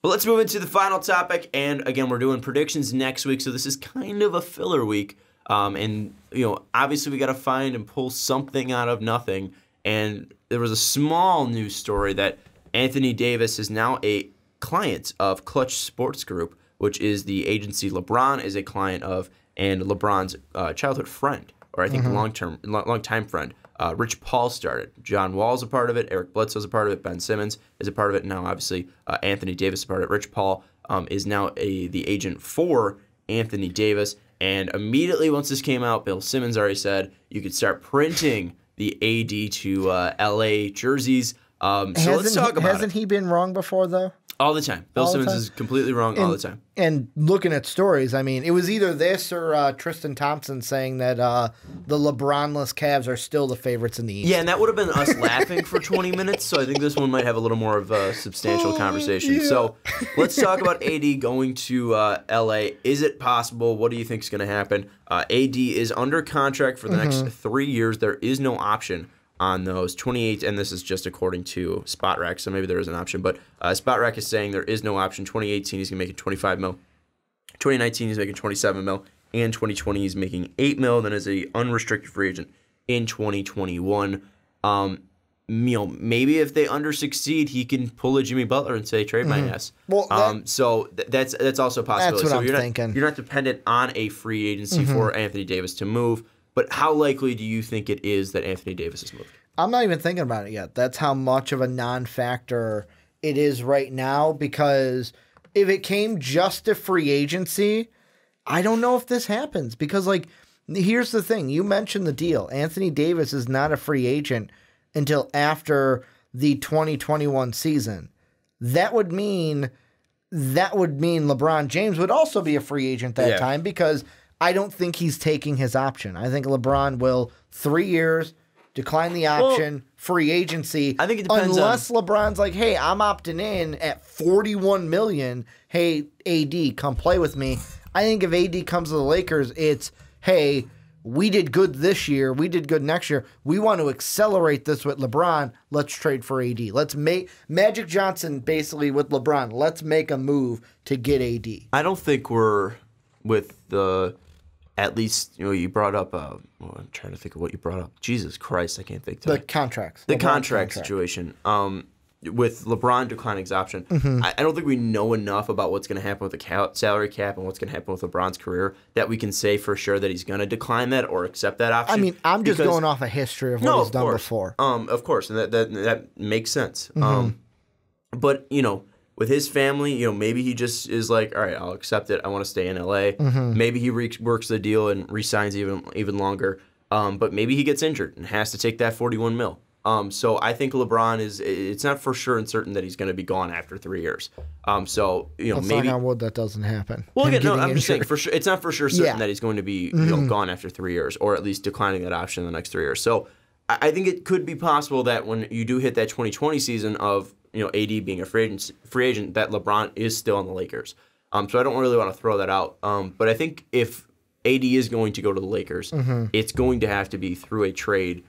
But let's move into the final topic, and again, we're doing predictions next week, so this is kind of a filler week. And obviously we got to find and pull something out of nothing. And there was a small news story that Anthony Davis is now a client of Clutch Sports Group, which is the agency LeBron is a client of, and LeBron's childhood friend, or I think long-time friend. Rich Paul started. John Wall's a part of it. Eric Bledsoe's a part of it. Ben Simmons is a part of it. Now, obviously, Anthony Davis is a part of it. Rich Paul is now the agent for Anthony Davis. And immediately once this came out, Bill Simmons already said you could start printing the AD to L.A. jerseys. So let's talk about it. Hasn't he been wrong before, though? All the time. Bill Simmons is completely wrong all the time. And looking at stories, I mean, it was either this or Tristan Thompson saying that the LeBron-less Cavs are still the favorites in the East. Yeah, and that would have been us laughing for 20 minutes, so I think this one might have a little more of a substantial conversation. Yeah. So let's talk about AD going to L.A. Is it possible? What do you think is going to happen? AD is under contract for the next 3 years. There is no option on those 28, and this is just according to SpotRack, so maybe there is an option, but SpotRack is saying there is no option. 2018 he's going to make it 25 mil, 2019 he's making 27 mil, and 2020 he's making 8 mil. Then as a unrestricted free agent in 2021. Maybe if they under-succeed, he can pull a Jimmy Butler and say trade my ass. Well, so that's also a possibility. That's what I'm thinking. You're not dependent on a free agency for Anthony Davis to move. But how likely do you think it is that Anthony Davis is moving? I'm not even thinking about it yet. That's how much of a non-factor it is right now, because if it came just to free agency, I don't know if this happens. Because, here's the thing. You mentioned the deal. Anthony Davis is not a free agent until after the 2021 season. That would mean LeBron James would also be a free agent that time, because I don't think he's taking his option. I think LeBron will 3 years, decline the option, free agency. I think it depends unless LeBron's like, hey, I'm opting in at $41 million. Hey, AD, come play with me. I think if AD comes to the Lakers, it's, hey, we did good this year. We did good next year. We want to accelerate this with LeBron. Let's trade for AD. Let's make Magic Johnson basically with LeBron. Let's make a move to get AD. I don't think we're with the... At least, you brought up, I'm trying to think of what you brought up. Jesus Christ, I can't think today. The contracts. The contract situation. With LeBron declining his option, I don't think we know enough about what's going to happen with the salary cap and what's going to happen with LeBron's career that we can say for sure that he's going to decline that or accept that option. I mean, I'm just going off a history of what he's done before. Of course, and that makes sense. But, with his family, maybe he just is like, all right, I'll accept it. I want to stay in L.A. Maybe he works the deal and re-signs even longer. But maybe he gets injured and has to take that 41 mil. So I think LeBron it's not for sure and certain that he's going to be gone after 3 years. So, Let's maybe. knock on wood that doesn't happen. Well, again, no, I'm just saying, for sure, it's not for sure certain that he's going to be gone after 3 years, or at least declining that option in the next 3 years. So I think it could be possible that when you do hit that 2020 season of, AD being a free agent, that LeBron is still on the Lakers. So I don't really want to throw that out. But I think if AD is going to go to the Lakers, it's going to have to be through a trade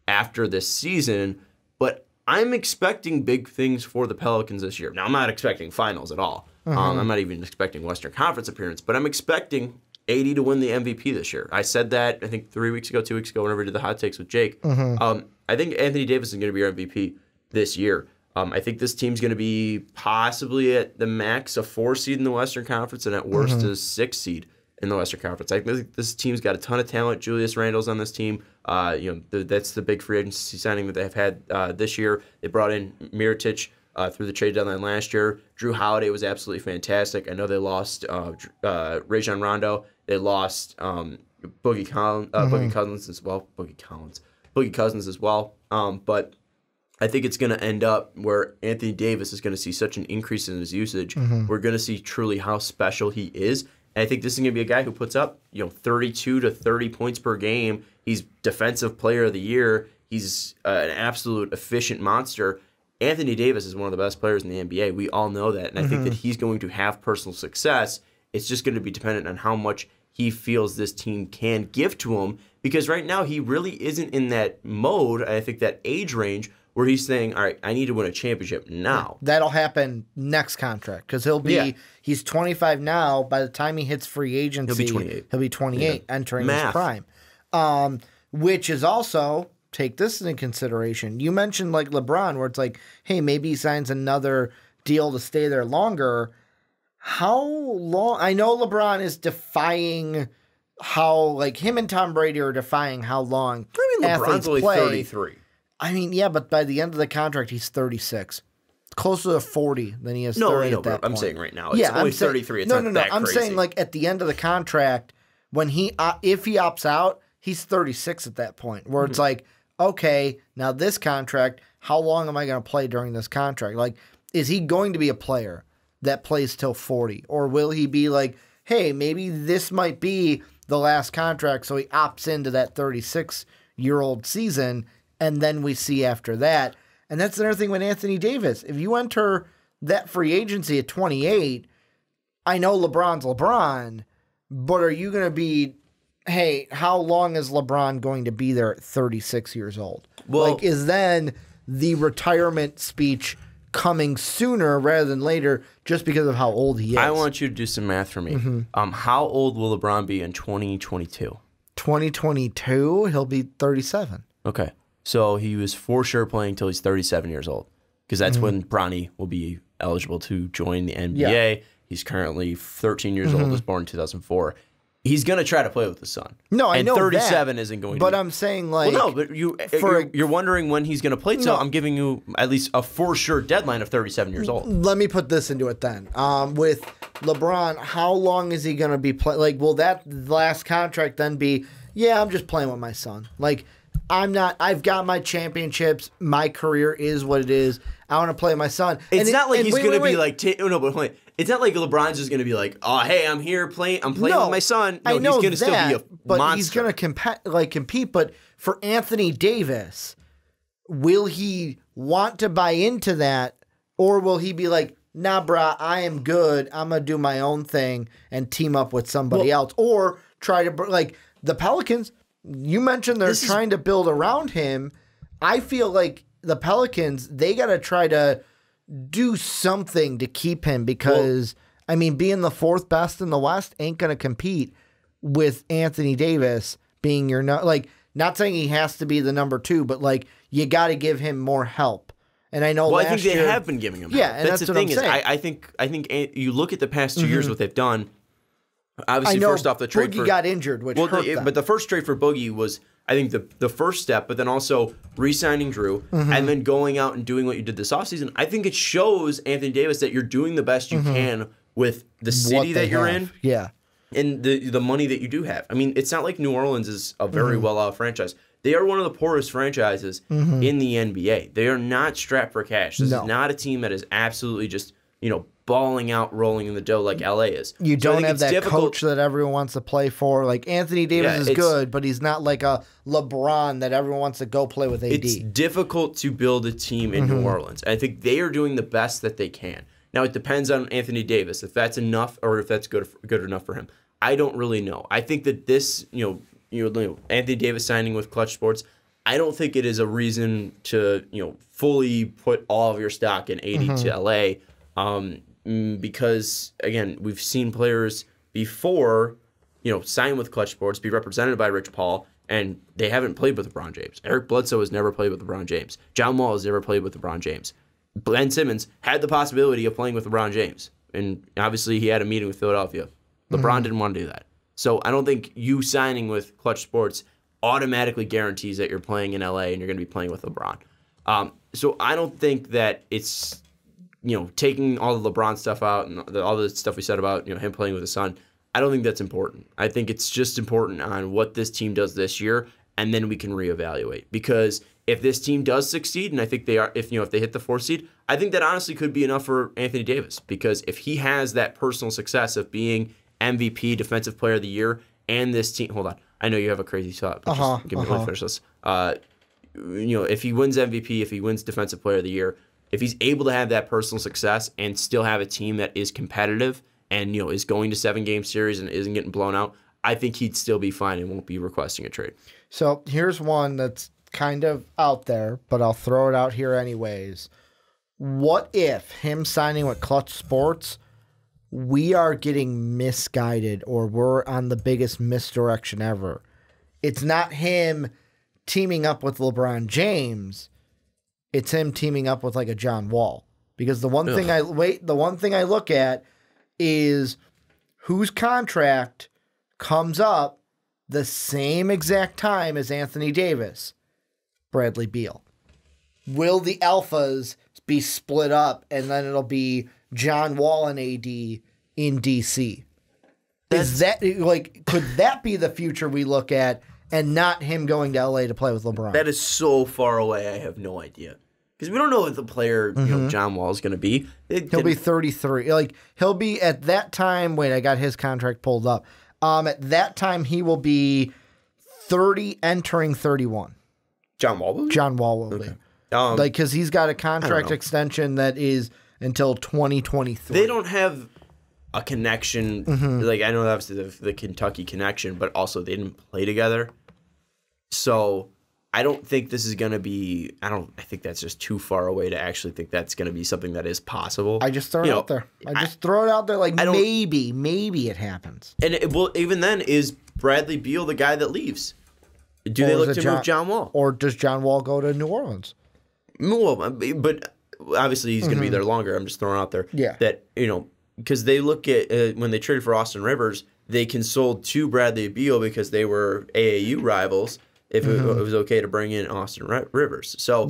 after this season. But I'm expecting big things for the Pelicans this year. Now, I'm not expecting finals at all. I'm not even expecting Western Conference appearance. But I'm expecting AD to win the MVP this year. I said that, I think, 2 weeks ago, whenever we did the hot takes with Jake. I think Anthony Davis is going to be our MVP this year. I think this team's going to be possibly at the max a 4 seed in the Western Conference and at worst a 6 seed in the Western Conference. I think this team's got a ton of talent. Julius Randle's on this team. That's the big free agency signing that they've had this year. They brought in Mirotic through the trade deadline last year. Drew Holiday was absolutely fantastic. I know they lost Rajon Rondo. They lost Boogie Cousins as well. Boogie Cousins as well. But I think it's going to end up where Anthony Davis is going to see such an increase in his usage. We're going to see truly how special he is. And I think this is going to be a guy who puts up, 32 to 30 points per game. He's Defensive Player of the Year. He's an absolute efficient monster. Anthony Davis is one of the best players in the NBA. We all know that. And I think that he's going to have personal success. It's just going to be dependent on how much he feels this team can give to him. Because right now he really isn't in that mode, I think that age range, where he's saying, all right, I need to win a championship now. That'll happen next contract because he's 25 now. By the time he hits free agency, he'll be 28, entering his prime. Which is also, take this into consideration. You mentioned like LeBron, where it's like, hey, maybe he signs another deal to stay there longer. How long? I know LeBron is defying how, like, him and Tom Brady are defying how long. I mean, LeBron's only 33. I mean, yeah, but by the end of the contract, he's 36. Closer to 40 than he is 30 at that point. I'm saying right now. It's only 33. It's not that crazy. I'm saying, like, at the end of the contract, when if he opts out, he's 36 at that point, where it's like, okay, now this contract, how long am I going to play during this contract? Like, is he going to be a player that plays till 40? Or will he be like, hey, maybe this might be the last contract, so he opts into that 36-year-old season, and then we see after that. And that's another thing with Anthony Davis. If you enter that free agency at 28, I know LeBron's LeBron, but are you going to be, hey, how long is LeBron going to be there at 36 years old? Well, like, is then the retirement speech coming sooner rather than later just because of how old he is? I want you to do some math for me. How old will LeBron be in 2022? 2022, he'll be 37. Okay. So he was for sure playing until he's 37 years old, because that's when Bronny will be eligible to join the NBA. Yeah. He's currently 13 years old, was born in 2004. He's going to try to play with the Sun. No, I know 37 that, isn't going but to. I'm saying, like, well, no, but you're wondering when he's going to play. So I'm giving you at least a for sure deadline of 37 years old. Let me put this into it then. With LeBron, how long is he going to be playing? Like, will that last contract then be, yeah, I'm just playing with my son? Like, I've got my championships. My career is what it is. I want to play with my son. It's not like he's going to be like, no, but wait. It's not like LeBron's just going to be like, oh, hey, I'm here playing. I'm playing with my son. No, I know he's going to still be a monster. He's going to compete. But for Anthony Davis, will he want to buy into that, or will he be like, nah, brah, I am good. I'm going to do my own thing and team up with somebody else, or try to, like, the Pelicans. You mentioned they're trying to build around him. I feel like the Pelicans, they got to try to do something to keep him, because, I mean, being the fourth best in the West ain't going to compete with Anthony Davis being your, like, not saying he has to be the number 2, but, like, you got to give him more help. And I know I think they have been giving him help. Yeah, and that's the what thing I'm saying. I think you look at the past 2 years, what they've done. Obviously, first off, the trade Boogie got injured, which hurt them. But the first trade for Boogie was, I think, the first step, but then also re-signing Drew and then going out and doing what you did this offseason. I think it shows Anthony Davis that you're doing the best you can with the city that you're in, and the money that you do have. I mean, it's not like New Orleans is a very well-off franchise. They are one of the poorest franchises in the NBA. They are not strapped for cash. This is not a team that is absolutely just, balling out, rolling in the dough like LA is. You don't have that coach that everyone wants to play for. Like, Anthony Davis is good, but he's not like a LeBron that everyone wants to go play with AD. It's difficult to build a team in New Orleans. I think they are doing the best that they can. Now, it depends on Anthony Davis, if that's enough or if that's good enough for him. I don't really know. I think that this, Anthony Davis signing with Clutch Sports, I don't think it is a reason to, fully put all of your stock in AD to LA. Because, again, we've seen players before, sign with Clutch Sports, be represented by Rich Paul, and they haven't played with LeBron James. Eric Bledsoe has never played with LeBron James. John Wall has never played with LeBron James. Ben Simmons had the possibility of playing with LeBron James, and obviously he had a meeting with Philadelphia. LeBron didn't want to do that. So I don't think you signing with Clutch Sports automatically guarantees that you're playing in LA and you're going to be playing with LeBron. So I don't think that it's, taking all the LeBron stuff out and all the stuff we said about, him playing with his son, I don't think that's important. I think it's just important on what this team does this year, and then we can reevaluate. Because if this team does succeed, and I think they are, if they hit the 4th seed, I think that honestly could be enough for Anthony Davis. Because if he has that personal success of being MVP, Defensive Player of the Year, and this team, hold on, I know you have a crazy thought, but just give me let me finish this. If he wins MVP, if he wins Defensive Player of the Year, if he's able to have that personal success and still have a team that is competitive and is going to 7-game series and isn't getting blown out, I think he'd still be fine and won't be requesting a trade. So here's one that's kind of out there, but I'll throw it out here anyways. What if him signing with Clutch Sports, we are getting misguided or we're on the biggest misdirection ever? It's not him teaming up with LeBron James. It's him teaming up with like a John Wall. Because the one thing I look at is whose contract comes up the same exact time as Anthony Davis. Bradley Beal. Will the alphas be split up and then it'll be John Wall and AD in DC? Is that like, could that be the future we look at and not him going to LA to play with LeBron? That is so far away. I have no idea. Because we don't know what the player, John Wall is going to be. He'll be 33. Like, he'll be at that time. Wait, I got his contract pulled up. At that time, he will be 30, entering 31. John Wall will be? John Wall will be. Like, because he's got a contract extension that is until 2023. They don't have a connection. Like, I know obviously the Kentucky connection, but also they didn't play together. So I don't think this is going to be, I think that's just too far away to actually think that's going to be something that is possible. I just throw it out there. I just throw it out there like maybe it happens. And even then, is Bradley Beal the guy that leaves? Do they look to move John Wall? Or does John Wall go to New Orleans? Well, but obviously he's going to be there longer. I'm just throwing out there that, because they look at, when they traded for Austin Rivers, they consoled to Bradley Beal because they were AAU rivals. If it was okay to bring in Austin Rivers. So,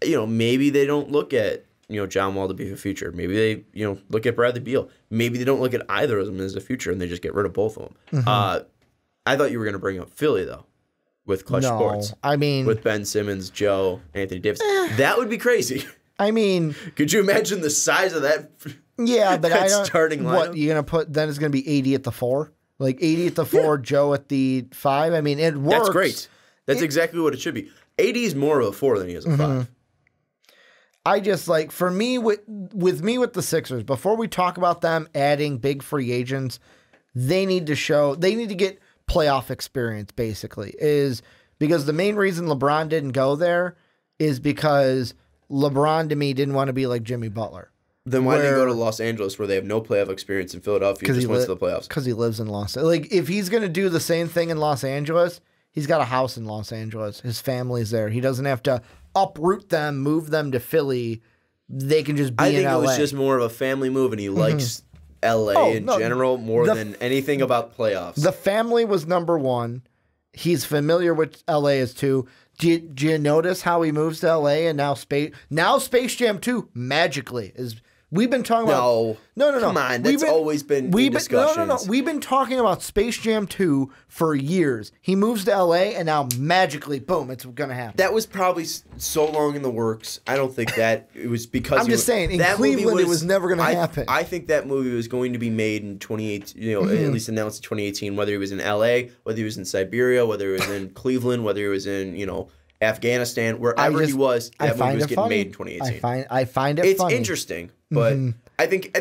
maybe they don't look at, John Wall to be the future. Maybe they, look at Bradley Beal. Maybe they don't look at either of them as the future and they just get rid of both of them. I thought you were going to bring up Philly, though, with Clutch Sports. I mean, with Ben Simmons, Joe, Anthony Davis. That would be crazy. I mean, could you imagine the size of that? Yeah, but I don't. Starting lineup? What you're going to put, then it's going to be 80 at the 4? Like 80 at the 4, Joe at the 5? I mean, it works. That's great. That's exactly what it should be. AD is more of a 4 than he is a 5. I just like, for me, with the Sixers, before we talk about them adding big free agents, they need to get playoff experience, basically, is because the main reason LeBron didn't go there is because LeBron, to me, didn't want to be like Jimmy Butler. Then why did he go to Los Angeles where they have no playoff experience in Philadelphia just went to the playoffs? Because he lives in Los Angeles. Like, if he's going to do the same thing in Los Angeles, he's got a house in Los Angeles. His family's there. He doesn't have to uproot them, move them to Philly. They can just be in LA. I think it was just more of a family move, and he likes LA in general more than anything about playoffs. The family was number one. He's familiar with LA as 2. Do you notice how he moves to LA and now Space Jam 2 magically is... We've been talking about... No. Come on. That's always been discussions. No. We've been talking about Space Jam 2 for years. He moves to L.A. and now magically, boom, it's going to happen. That was probably so long in the works. I don't think that it was because... I'm just saying, in Cleveland, it was never going to happen. I think that movie was going to be made in 2018, at least announced in 2018, whether he was in L.A., whether he was in Siberia, whether he was in Cleveland, whether he was in, Afghanistan, wherever he was, that movie was getting made in 2018. I find it funny. It's interesting, but I think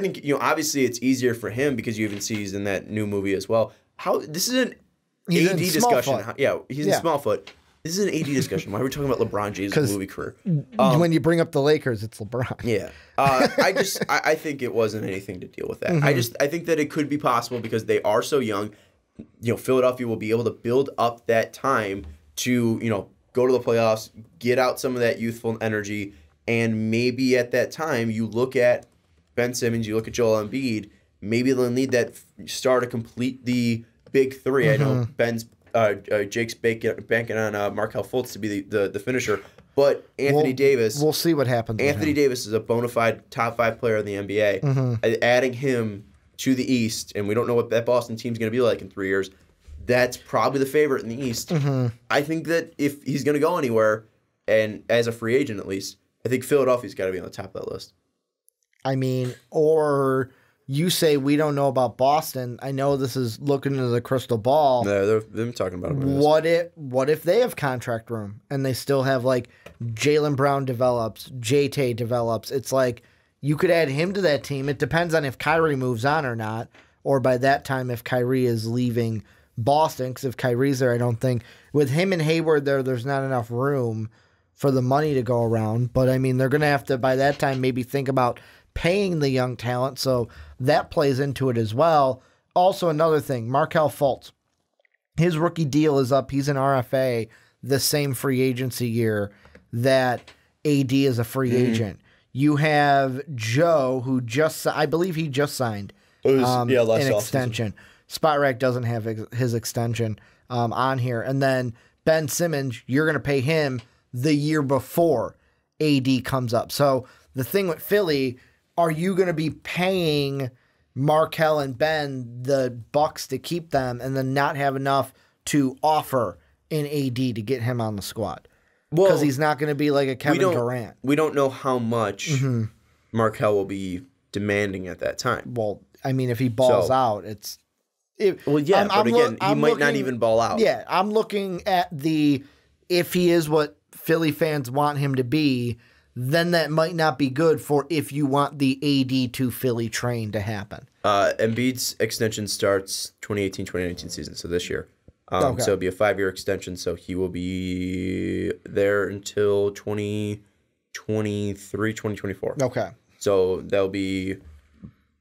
obviously it's easier for him because you even see he's in that new movie as well. This is an AD discussion. He's in Smallfoot. This is an AD discussion. Why are we talking about LeBron James' movie career? When you bring up the Lakers, it's LeBron. Yeah. I think it wasn't anything to deal with that. I think that it could be possible because they are so young. Philadelphia will be able to build up that time to, go to the playoffs, get out some of that youthful energy, and maybe at that time you look at Ben Simmons, you look at Joel Embiid, maybe they'll need that star to complete the big 3. I know Jake's banking on Markelle Fultz to be the finisher, but Anthony Davis... We'll see what happens. Anthony Davis is a bona fide top 5 player in the NBA. Adding him to the East, and we don't know what that Boston team's going to be like in 3 years, that's probably the favorite in the East. I think that if he's going to go anywhere, and as a free agent at least, I think Philadelphia's got to be on the top of that list. I mean, or you say we don't know about Boston. I know this is looking into the crystal ball. No, they've been talking about it. What if they have contract room and they still have like Jaylen Brown develops, J-Tay develops? It's like you could add him to that team. It depends on if Kyrie moves on or not, or by that time if Kyrie is leaving Boston, because if Kyrie's there, I don't think with him and Hayward there's not enough room for the money to go around. But I mean, they're going to have to by that time maybe think about paying the young talent, so that plays into it as well. Also, another thing, Markelle Fultz, his rookie deal is up. He's an RFA the same free agency year that AD is a free agent. You have Joe, who I believe he just signed an extension. Spot Rack doesn't have his extension on here. And then Ben Simmons, you're going to pay him the year before AD comes up. So the thing with Philly, are you going to be paying Markelle and Ben the bucks to keep them and then not have enough to offer in AD to get him on the squad? Because he's not going to be like a Kevin Durant. We don't know how much Markelle will be demanding at that time. Well, I mean, if he balls out, it's... he might not even ball out. Yeah, I'm looking at if he is what Philly fans want him to be, then that might not be good for if you want the AD to Philly train to happen. Embiid's extension starts 2018-2019 season, so this year. So it'll be a 5-year extension, so he will be there until 2023, 2024. Okay. So that'll be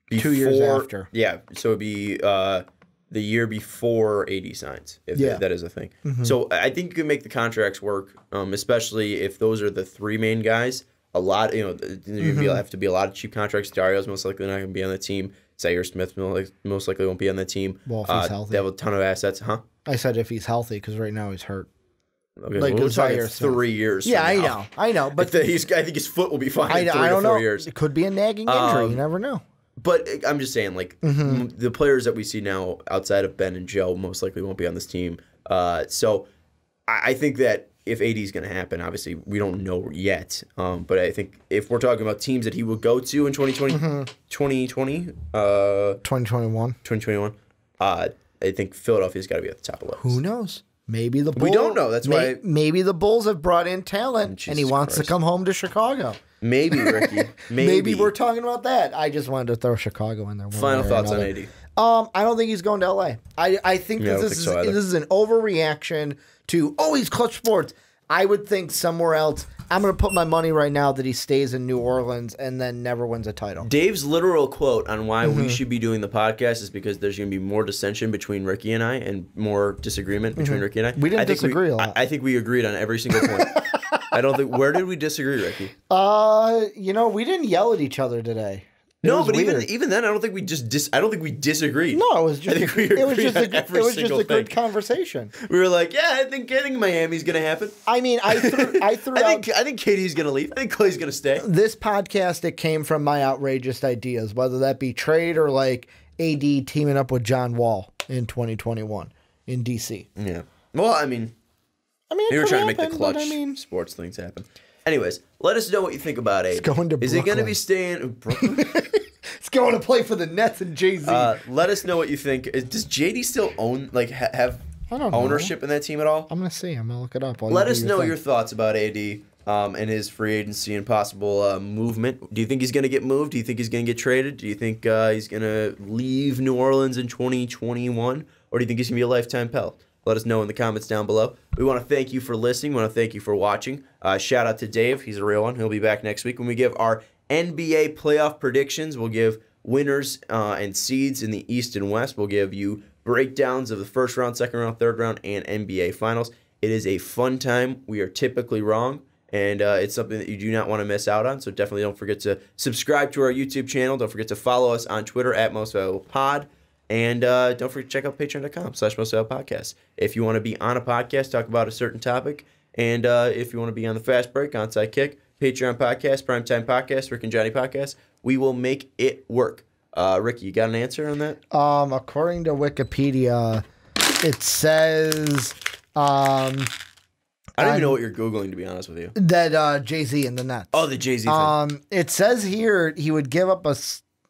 before, 2 years after. Yeah, so it'll be the year before AD signs, if that is a thing. So I think you can make the contracts work, especially if those are the three main guys. A lot, there'll have to be a lot of cheap contracts. Dario's most likely not going to be on the team. Zaire Smith most likely won't be on the team. Well, if he's healthy. They have a ton of assets, huh? I said if he's healthy, because right now he's hurt. Okay, we're talking 3 years. Yeah, I know. But I think his foot will be fine in 3 to 4 years. It could be a nagging injury. You never know. But I'm just saying, like, the players that we see now outside of Ben and Joe most likely won't be on this team. So I think that if AD is going to happen, obviously we don't know yet. But I think if we're talking about teams that he will go to in 2021, I think Philadelphia's got to be at the top of the list. Who knows? Maybe the Bulls. We don't know. That's why. Maybe the Bulls have brought in talent, and he wants to come home to Chicago. Maybe, Ricky. Maybe we're talking about that. I just wanted to throw Chicago in there. Final thoughts on AD? I don't think he's going to LA. I think this is an overreaction to he's Clutch Sports. I would think somewhere else. I'm going to put my money right now that he stays in New Orleans and then never wins a title. Dave's literal quote on why we should be doing the podcast is because there's going to be more dissension between Ricky and I and more disagreement between Ricky and I. We didn't disagree a lot. I think we agreed on every single point. I don't think. Where did we disagree, Ricky? We didn't yell at each other today. No, but even then, I don't think we I don't think we disagreed. No, it was just a good conversation. We were like, I think Miami's going to happen. I mean, I think Katie's going to leave. I think Clay's going to stay. This podcast, it came from my outrageous ideas, whether that be trade or like AD teaming up with John Wall in 2021 in DC. Yeah. Well, I mean, they were trying to make the clutch sports things happen. Anyways, let us know what you think about AD. It's going to Brooklyn. Is he going to be staying in Brooklyn? It's going to play for the Nets and Jay-Z. Let us know what you think. Does JD still own, have ownership in that team at all? I'm going to see. I'm going to look it up. Let us know your thoughts about AD and his free agency and possible movement. Do you think he's going to get moved? Do you think he's going to get traded? Do you think he's going to leave New Orleans in 2021? Or do you think he's going to be a lifetime Pell? Let us know in the comments down below. We want to thank you for listening. We want to thank you for watching. Shout out to Dave. He's a real one. He'll be back next week when we give our NBA playoff predictions. We'll give winners and seeds in the East and West. We'll give you breakdowns of the first round, second round, third round, and NBA finals. It is a fun time. We are typically wrong, and it's something that you do not want to miss out on. So definitely don't forget to subscribe to our YouTube channel. Don't forget to follow us on Twitter at MostValuablePod. And don't forget to check out patreon.com/MostValuablePodcast. If you want to be on a podcast, talk about a certain topic. And if you want to be on the Fast Break, Onside Kick, Patreon Podcast, Primetime Podcast, Rick and Johnny Podcast, we will make it work. Ricky, you got an answer on that? According to Wikipedia, it says... I don't even know what you're Googling, to be honest with you. That Jay-Z and the Nets. Oh, the Jay-Z thing. It says here he would give up a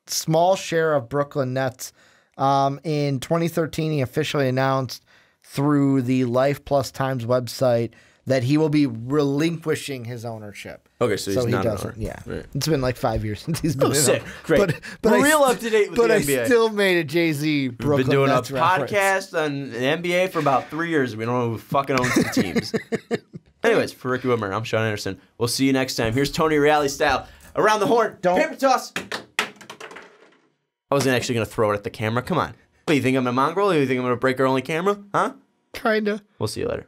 small share of Brooklyn Nets. In 2013, he officially announced through the Life Plus Times website that he will be relinquishing his ownership. Okay, so he's not doesn't. an owner. Yeah, right. It's been like 5 years since he's been. Oh, sick, great. But We're real up to date with the NBA. I still made a Jay-Z Brooklyn We've been doing Nets a reference. podcast on the NBA for about 3 years. We don't know who fucking owns the teams. Anyways, for Ricky Widmer, I'm Sean Anderson. We'll see you next time. Here's Tony Reale style. Around the horn. Paper toss. I wasn't actually going to throw it at the camera. Come on. What, you think I'm a mongrel? Or you think I'm going to break our only camera? Huh? Kinda. We'll see you later.